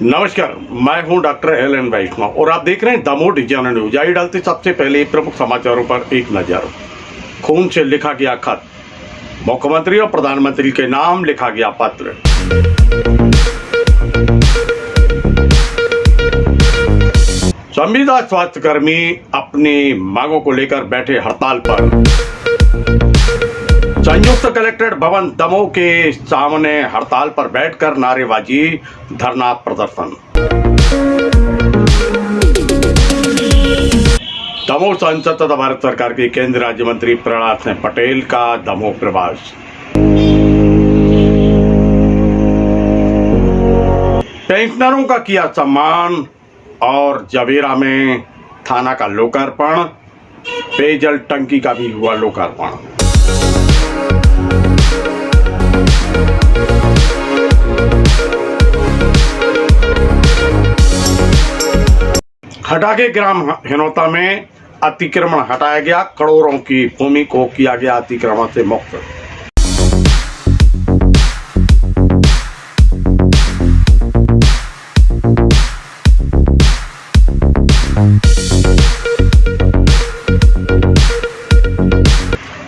नमस्कार, मैं हूं डॉक्टर एल.एन. वैष्णव और आप देख रहे हैं दमोह डिवीजन न्यूज। आइए डालते सबसे पहले प्रमुख समाचारों पर एक नजर। खून से लिखा गया खत, मुख्यमंत्री और प्रधानमंत्री के नाम लिखा गया पत्र। संविदा स्वास्थ्यकर्मी अपनी मांगों को लेकर बैठे हड़ताल पर। संयुक्त कलेक्ट्रेट भवन दमोह के सामने हड़ताल पर बैठकर नारेबाजी, धरना प्रदर्शन। दमोह सांसद तथा भारत सरकार के केंद्रीय राज्य मंत्री प्रहलाद सिंह पटेल का दमोह प्रवास। पेंशनरों का किया सम्मान और जवेरा में थाना का लोकार्पण, पेयजल टंकी का भी हुआ लोकार्पण। हटाके ग्राम हिनौता में अतिक्रमण हटाया गया, करोड़ों की भूमि को किया गया अतिक्रमण से मुक्त।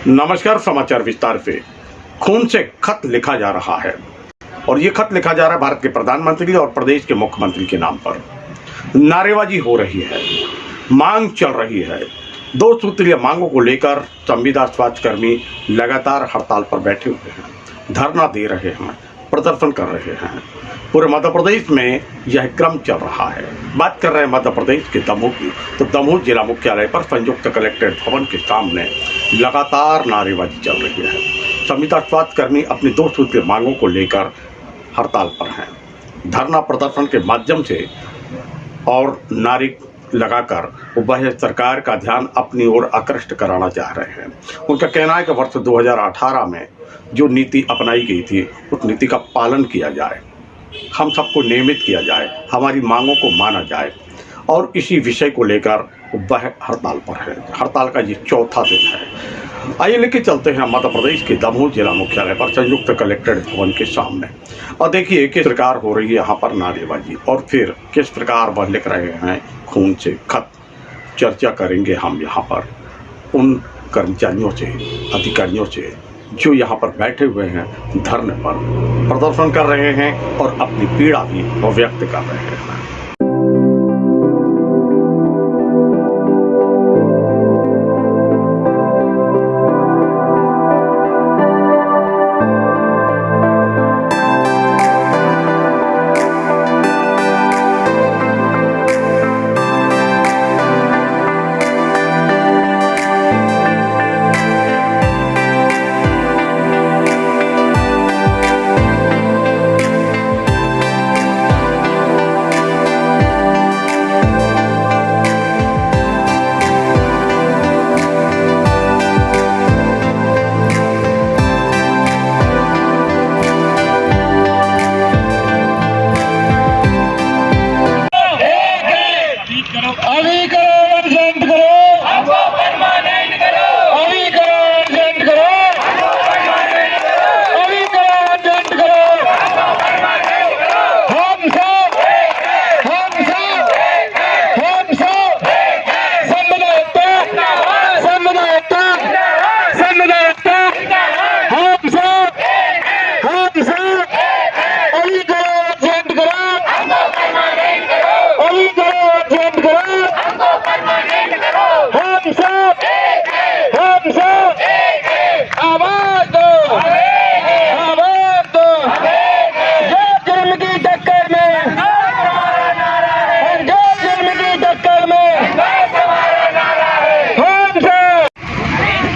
नमस्कार, समाचार विस्तार से। खून से खत लिखा जा रहा है और ये खत लिखा जा रहा है भारत के प्रधानमंत्री और प्रदेश के मुख्यमंत्री के नाम पर। नारेबाजी हो रही है, मांग चल रही है। दो सूत्रीय मांगों को लेकर संविदा स्वास्थ्यकर्मी लगातार हड़ताल पर बैठे हुए हैं, धरना दे रहे हैं, प्रदर्शन कर रहे हैं। पूरे मध्य प्रदेश में यह क्रम चल रहा है। बात कर रहे हैं मध्य प्रदेश के दमोह की, तो दमोह जिला मुख्यालय पर संयुक्त कलेक्ट्रेट भवन के सामने लगातार नारेबाजी चल रही है। संविदा स्वास्थ्यकर्मी अपनी दो सूत्रीय मांगों को लेकर हड़ताल पर हैं। धरना प्रदर्शन के माध्यम से और नारे लगाकर वह सरकार का ध्यान अपनी ओर आकृष्ट कराना चाह रहे हैं। उनका कहना है कि वर्ष 2018 में जो नीति अपनाई गई थी उस नीति का पालन किया जाए, हम सबको नियमित किया जाए, हमारी मांगों को माना जाए, और इसी विषय को लेकर वह हड़ताल पर है। हड़ताल का ये चौथा दिन है। आइए लेके चलते हैं मध्य प्रदेश के दमोह जिला मुख्यालय पर संयुक्त कलेक्ट्रेट भवन के सामने और देखिए किस प्रकार हो रही है यहाँ पर नारेबाजी और फिर किस प्रकार वह लिख रहे हैं खून से खत। चर्चा करेंगे हम यहाँ पर उन कर्मचारियों से, अधिकारियों से जो यहाँ पर बैठे हुए हैं, धरने पर प्रदर्शन कर रहे हैं और अपनी पीड़ा भी व्यक्त कर रहे हैं।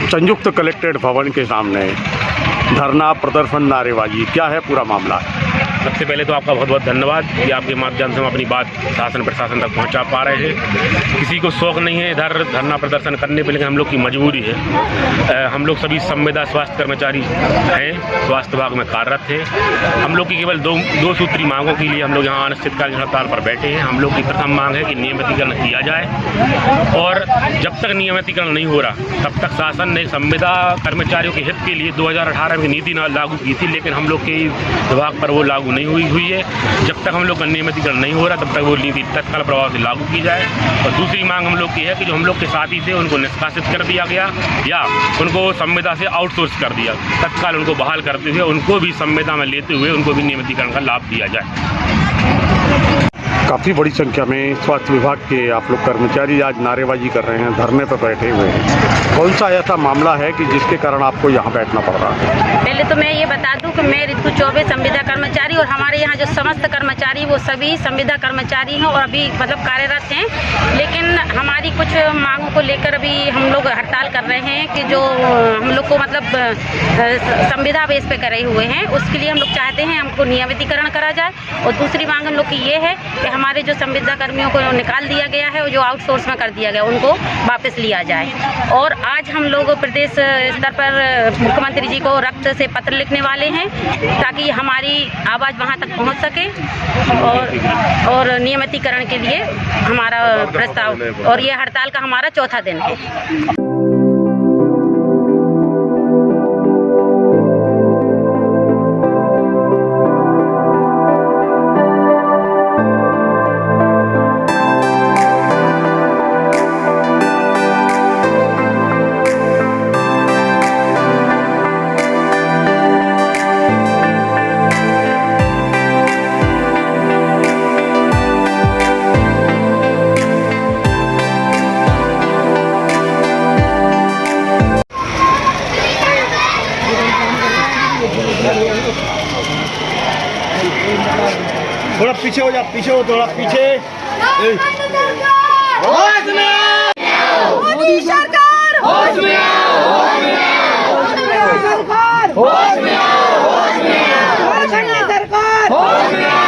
संयुक्त कलेक्ट्रेट भवन के सामने धरना प्रदर्शन, नारेबाजी, क्या है पूरा मामला? सबसे पहले तो आपका बहुत बहुत धन्यवाद कि आपके माध्यम से हम अपनी बात शासन प्रशासन तक पहुंचा पा रहे हैं। किसी को शौक नहीं है इधर धरना प्रदर्शन करने पे, लेकिन हम लोग की मजबूरी है। हम लोग सभी संविदा स्वास्थ्य कर्मचारी हैं, स्वास्थ्य विभाग में कार्यरत थे। हम लोग की केवल दो सूत्री मांगों के लिए हम लोग यहाँ अनिश्चितकालीन हड़ताल पर बैठे हैं। हम लोग की प्रथम मांग है कि नियमितीकरण किया जाए, और जब तक नियमितीकरण नहीं हो रहा तब तक शासन ने संविदा कर्मचारियों के हित के लिए 2018 में नीति लागू की थी, लेकिन हम लोग के विभाग पर वो लागू नहीं हुई है। जब तक हम लोग का नियमितीकरण नहीं हो रहा तब तक वो नीति तत्काल प्रभाव से लागू की जाए। और दूसरी मांग हम लोग की है कि जो हम लोग के साथी थे उनको निष्कासित कर दिया गया या उनको संविदा से आउटसोर्स कर दिया, तत्काल उनको बहाल करते हुए उनको भी संविदा में लेते हुए उनको भी नियमितीकरण का लाभ दिया जाए। काफ़ी बड़ी संख्या में स्वास्थ्य विभाग के आप लोग कर्मचारी आज नारेबाजी कर रहे हैं, धरने पर बैठे हुए हैं। कौन सा ऐसा मामला है कि जिसके कारण आपको यहाँ बैठना पड़ रहा है? पहले तो मैं ये बता दूं कि मैं ऋतु चौबे संविदा कर्मचारी और हमारे यहाँ जो समस्त कर्मचारी वो सभी संविदा कर्मचारी हैं और अभी मतलब कार्यरत हैं, लेकिन हमारी कुछ मांगों को लेकर अभी हम लोग हड़ताल कर रहे हैं कि जो हम लोग को मतलब संविदा बेस पे करे हुए हैं, उसके लिए हम लोग चाहते हैं हमको नियमितीकरण करा जाए। और दूसरी मांग हम लोग की ये है कि हमारे जो संविदा कर्मियों को निकाल दिया गया है और जो आउटसोर्स में कर दिया गया उनको वापस लिया जाए। और आज हम लोग प्रदेश स्तर पर मुख्यमंत्री जी को रक्त से पत्र लिखने वाले हैं ताकि हमारी आवाज़ वहां तक पहुंच सके और नियमितीकरण के लिए हमारा प्रस्ताव, और ये हड़ताल का हमारा चौथा दिन है। थोड़ा पीछे हो जा, पीछे हो, थोड़ा पीछे। मोदी सरकार होश में आओ, होश में आओ, होश में आओ, सरकार होश में आओ, होश में आओ, सरकार होश में आओ।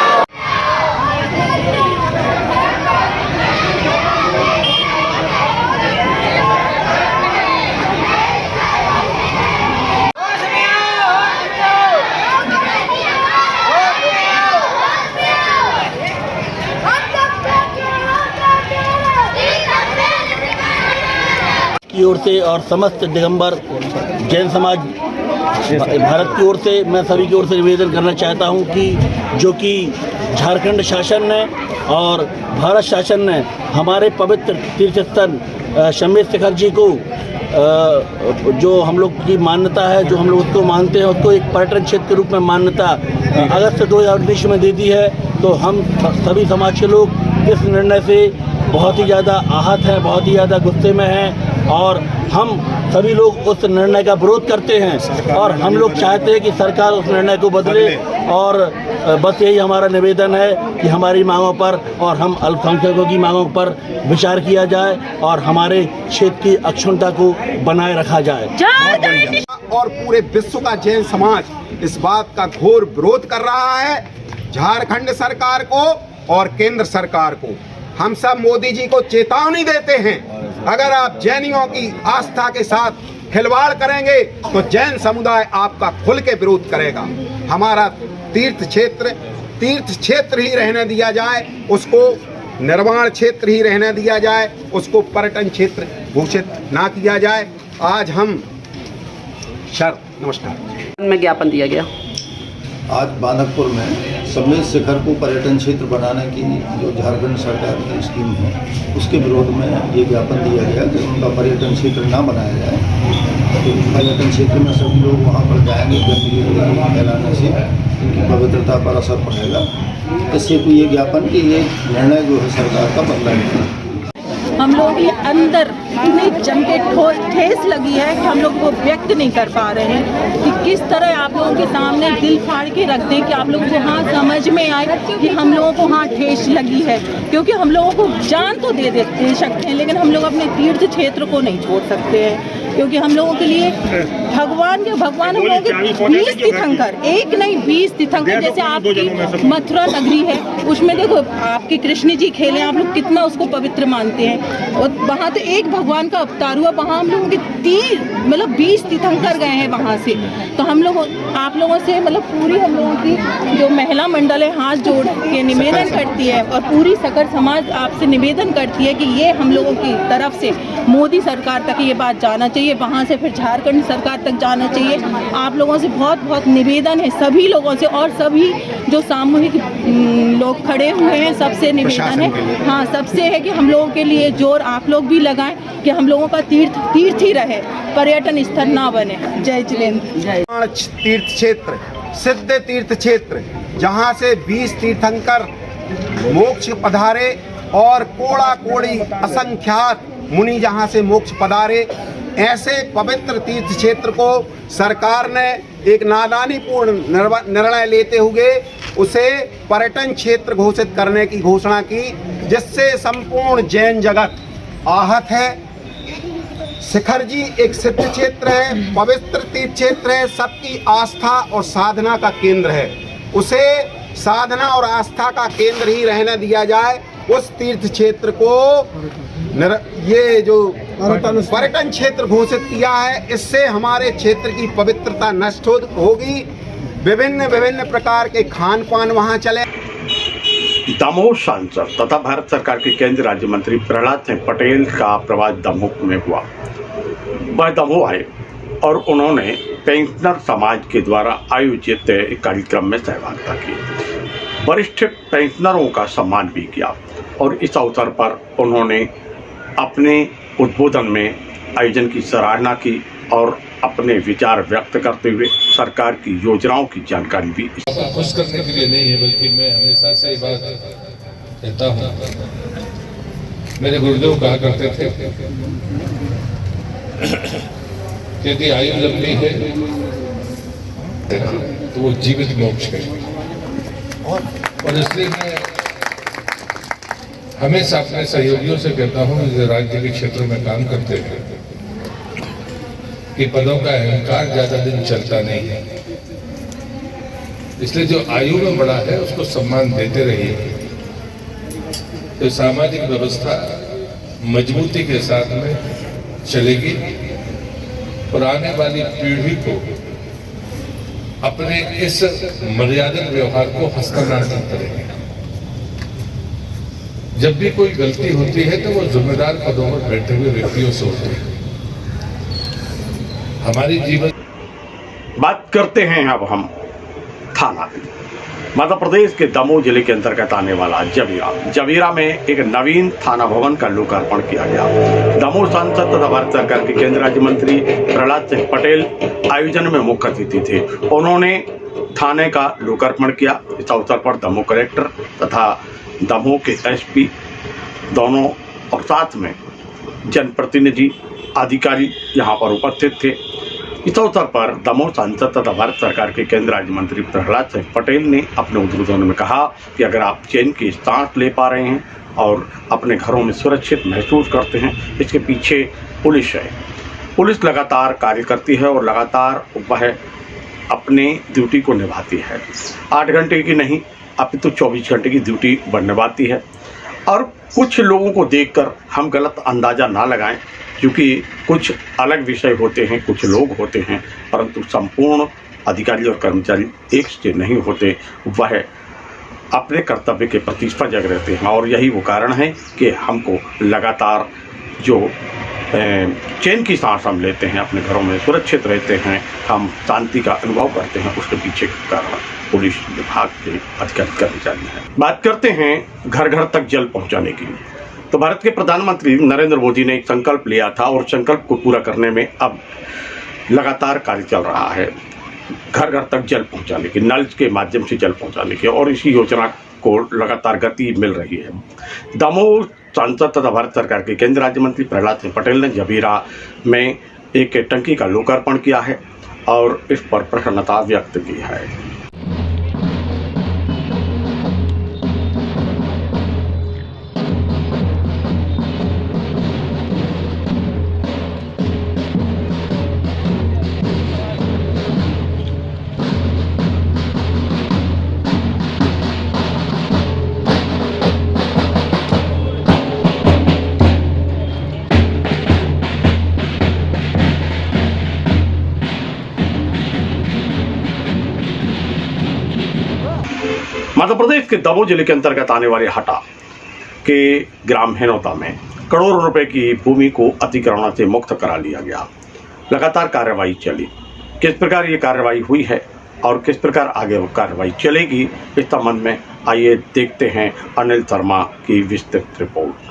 की ओर से और समस्त दिगंबर जैन समाज भारत की ओर से मैं सभी की ओर से निवेदन करना चाहता हूं कि जो कि झारखंड शासन ने और भारत शासन ने हमारे पवित्र तीर्थस्थल शंभू शिखर जी को जो हम लोग की मान्यता है, जो हम लोग उसको मानते हैं, उसको एक पर्यटन क्षेत्र के रूप में मान्यता अगस्त 2019 में दे दी है। तो हम सभी समाज के लोग इस निर्णय से बहुत ही ज़्यादा आहत हैं, बहुत ही ज़्यादा गुस्से में हैं और हम सभी लोग उस निर्णय का विरोध करते हैं और हम लोग चाहते हैं कि सरकार उस निर्णय को बदले। और बस यही हमारा निवेदन है कि हमारी मांगों पर और हम अल्पसंख्यकों की मांगों पर विचार किया जाए और हमारे क्षेत्र की अक्षुण्णता को बनाए रखा जाए। और पूरे विश्व का जैन समाज इस बात का घोर विरोध कर रहा है, झारखंड सरकार को और केंद्र सरकार को। हम सब मोदी जी को चेतावनी देते हैं, अगर आप जैनियों की आस्था के साथ खिलवाड़ करेंगे तो जैन समुदाय आपका खुल के विरोध करेगा। हमारा तीर्थ क्षेत्र ही रहने दिया जाए, उसको निर्माण क्षेत्र ही रहने दिया जाए, उसको पर्यटन क्षेत्र घोषित ना किया जाए। आज हम नमस्कार में ज्ञापन दिया गया। आज बांधकपुर में शंभू शिखर को पर्यटन क्षेत्र बनाने की जो झारखंड सरकार की स्कीम है उसके विरोध में ये ज्ञापन दिया गया कि उनका पर्यटन क्षेत्र ना बनाया जाए। तो पर्यटन क्षेत्र में सभी लोग वहाँ पर जाएंगे, गंदगी फैलाने से इनकी पवित्रता पर असर पड़ेगा। इससे तो ये ज्ञापन कि ये निर्णय जो है सरकार का बदला नहीं है। हम लोगों के अंदर इतनी जम के ठेस लगी है कि हम लोग वो व्यक्त नहीं कर पा रहे हैं कि किस तरह आप लोगों के सामने दिल फाड़ के रख दें कि आप लोगों को हाँ समझ में आए कि हम लोगों को हाँ ठेस लगी है। क्योंकि हम लोगों को जान तो दे सकते हैं लेकिन हम लोग अपने तीर्थ क्षेत्र को नहीं छोड़ सकते हैं, क्योंकि हम लोगों के लिए भगवान हम लोगों के 20 तीर्थंकर, एक नहीं 20 तीर्थंकर। जैसे आपकी मथुरा नगरी है, उसमें देखो आपके कृष्ण जी खेले, आप लोग कितना उसको पवित्र मानते हैं और वहाँ तो एक भगवान का अवतार हुआ, वहाँ हम लोगों के 20 तीर्थंकर गए हैं वहाँ से। तो हम लोग आप लोगों से पूरी हम लोगों की जो महिला मंडल है हाथ जोड़ के निवेदन करती है और पूरी सकल समाज आपसे निवेदन करती है कि ये हम लोगों की तरफ से मोदी सरकार तक ये बात जाना चाहिए चाहिए, वहाँ से फिर झारखंड सरकार तक जाना चाहिए। आप लोगों से बहुत बहुत निवेदन है, सभी लोगों से, और सभी जो सामूहिक लोग खड़े हुए हैं सबसे निवेदन है, हाँ सबसे है कि हम लोगों के लिए जोर आप लोग भी लगाएं कि हम लोगों का तीर्थ ही रहे, पर्यटन स्थल ना बने। जय जिनेंद्र। जय। तीर्थ क्षेत्र, सिद्ध तीर्थ क्षेत्र, जहाँ से 20 तीर्थंकर मोक्ष पधारे और कोड़ा कोड़ी असंख्यात मुनि जहाँ से मोक्ष पधारे, ऐसे पवित्र तीर्थ क्षेत्र को सरकार ने एक नादानीपूर्ण निर्णय लेते हुए उसे पर्यटन क्षेत्र घोषित करने की घोषणा की, जिससे संपूर्ण जैन जगत आहत है। शिखर जी एक सिद्ध क्षेत्र है, पवित्र तीर्थ क्षेत्र है, सबकी आस्था और साधना का केंद्र है, उसे साधना और आस्था का केंद्र ही रहने दिया जाए। उस तीर्थ क्षेत्र को ये जो पर्यटन क्षेत्र घोषित किया है, इससे हमारे क्षेत्र की पवित्रता नष्ट होगी। विभिन्न प्रकार के खान पान वहाँ चले। दमोह सांसद तथा भारत सरकार के केंद्रीय राज्य मंत्री प्रहलाद सिंह पटेल का प्रवास दमोह में हुआ। वह दमोह आए और उन्होंने पेंशनर समाज के द्वारा आयोजित एक कार्यक्रम में सहभागिता की। वरिष्ठ पेंशनरों का सम्मान भी किया और इस अवसर पर उन्होंने अपने उद्बोधन में आयोजन की सराहना की और अपने विचार व्यक्त करते हुए सरकार की योजनाओं की जानकारी भी। खुश करने के लिए नहीं है, बल्कि मैं हमेशा से बात कहता हूँ, मेरे गुरुदेव कहा करते थे कि यदि आयु लंबी है तो वो जीवित मोक्ष है। और इसलिए मैं हमेशा अपने सहयोगियों से कहता हूँ जो राज्य के क्षेत्र में काम करते हैं कि पदों का अहंकार ज्यादा दिन चलता नहीं है, इसलिए जो आयु में बड़ा है उसको सम्मान देते रहिए, तो सामाजिक व्यवस्था मजबूती के साथ में चलेगी और आने वाली पीढ़ी को अपने इस मर्यादित व्यवहार को हस्तांतरित करेंगे। जब भी कोई गलती होती है तो वो जिम्मेदार पदों पर बैठे हुए व्यक्तियों से होती है। हमारी जीवन बात करते हैं अब हम थाना की। मध्य प्रदेश के दमोह जिले के अंतर्गत आने वाला जबीरा में एक नवीन थाना भवन का लोकार्पण किया गया। दमोह सांसद तथा भारत सरकार के केंद्रीय राज्य मंत्री प्रहलाद सिंह पटेल आयोजन में मुख्य अतिथि थे। उन्होंने थाने का लोकार्पण किया। इस अवसर पर दमोह कलेक्टर तथा दमोह के एसपी दोनों और साथ में जनप्रतिनिधि अधिकारी यहाँ पर उपस्थित थे। इस अवसर पर दमोह सांसद तथा भारत सरकार के केंद्रीय राज्य मंत्री प्रहलाद सिंह पटेल ने अपने उद्बोधन में कहा कि अगर आप चैन की सांस ले पा रहे हैं और अपने घरों में सुरक्षित महसूस करते हैं, इसके पीछे पुलिस है। पुलिस लगातार कार्य करती है और लगातार वह अपने ड्यूटी को निभाती है। 8 घंटे की नहीं अपितु 24 घंटे की ड्यूटी निभाती है। और कुछ लोगों को देखकर हम गलत अंदाज़ा ना लगाएं, क्योंकि कुछ अलग विषय होते हैं, कुछ लोग होते हैं, परंतु संपूर्ण अधिकारी और कर्मचारी एक से नहीं होते। वह अपने कर्तव्य के प्रति सजग रहते हैं और यही वो कारण है कि हमको लगातार जो चैन की सांस हम लेते हैं, अपने घरों में सुरक्षित रहते हैं, हम शांति का अनुभव करते हैं, उसके पीछे का कारण पुलिस विभाग के अधिकारी कर्मचारी हैं। बात करते हैं घर घर तक जल पहुंचाने की। तो भारत के प्रधानमंत्री नरेंद्र मोदी ने एक संकल्प लिया था और संकल्प को पूरा करने में अब लगातार कार्य चल रहा है, घर घर तक जल पहुंचाने की, नल के माध्यम से जल पहुंचाने की, और इसी योजना को लगातार गति मिल रही है। दमोह सांसद तथा भारत सरकार के केंद्रीय राज्य मंत्री प्रहलाद सिंह पटेल ने जबीरा में एक टंकी का लोकार्पण किया है और इस पर प्रसन्नता व्यक्त की है। मध्य प्रदेश के दमोह जिले के अंतर्गत आने वाले हटा के ग्राम हेनौता में करोड़ों रुपए की भूमि को अतिक्रमण से मुक्त करा लिया गया। लगातार कार्रवाई चली। किस प्रकार ये कार्रवाई हुई है और किस प्रकार आगे वो कार्रवाई चलेगी, इस संबंध में आइए देखते हैं अनिल शर्मा की विस्तृत रिपोर्ट।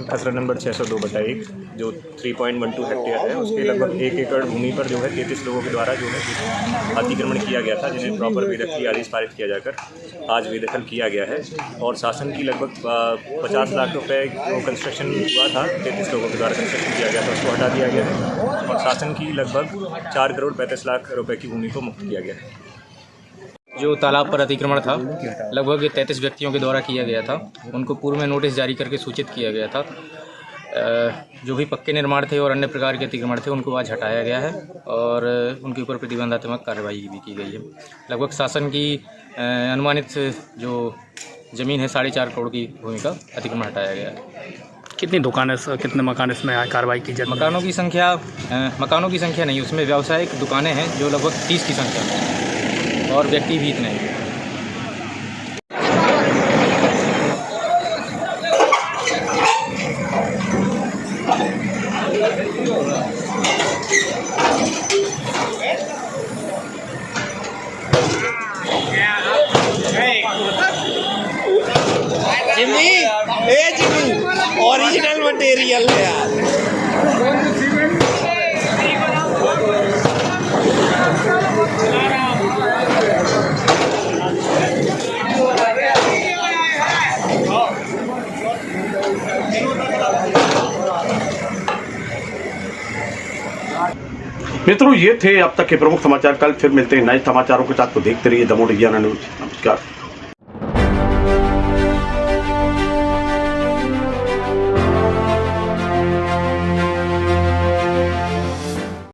खसरा नंबर 602/1 जो 3.12 हेक्टेयर है, उसके लगभग 1 एकड़ भूमि पर जो है 33 लोगों के द्वारा जो है अतिक्रमण किया गया था, जिन्हें प्रॉपर बेदखली आदेश पारित किया जाकर आज बेदखल किया गया है। और शासन की लगभग 50 लाख रुपए को कंस्ट्रक्शन हुआ था, 33 लोगों के द्वारा कंस्ट्रक्शन किया गया था, उसको हटा दिया गया है। और शासन की लगभग 4 करोड़ 35 लाख रुपए की भूमि को मुक्त किया गया है। जो तालाब पर अतिक्रमण था लगभग 33 व्यक्तियों के द्वारा किया गया था, उनको पूर्व में नोटिस जारी करके सूचित किया गया था। जो भी पक्के निर्माण थे और अन्य प्रकार के अतिक्रमण थे उनको आज हटाया गया है और उनके ऊपर प्रतिबंधात्मक कार्रवाई भी की गई है। लगभग शासन की अनुमानित जो ज़मीन है 4.5 करोड़ की भूमि का अतिक्रमण हटाया गया है। कितनी दुकानें, कितने मकान इसमें कार्रवाई की जाती है? मकानों की संख्या नहीं, उसमें व्यावसायिक दुकानें हैं जो लगभग 30 की संख्या में और व्यक्ति भी इतने हैं। ओरिजिनल मटेरियल है यार। मित्रों, ये थे अब तक के प्रमुख समाचार। कल फिर मिलते हैं नए समाचारों के साथ। तो देखते रहिए द मोर इंडिया न्यूज़। नमस्कार।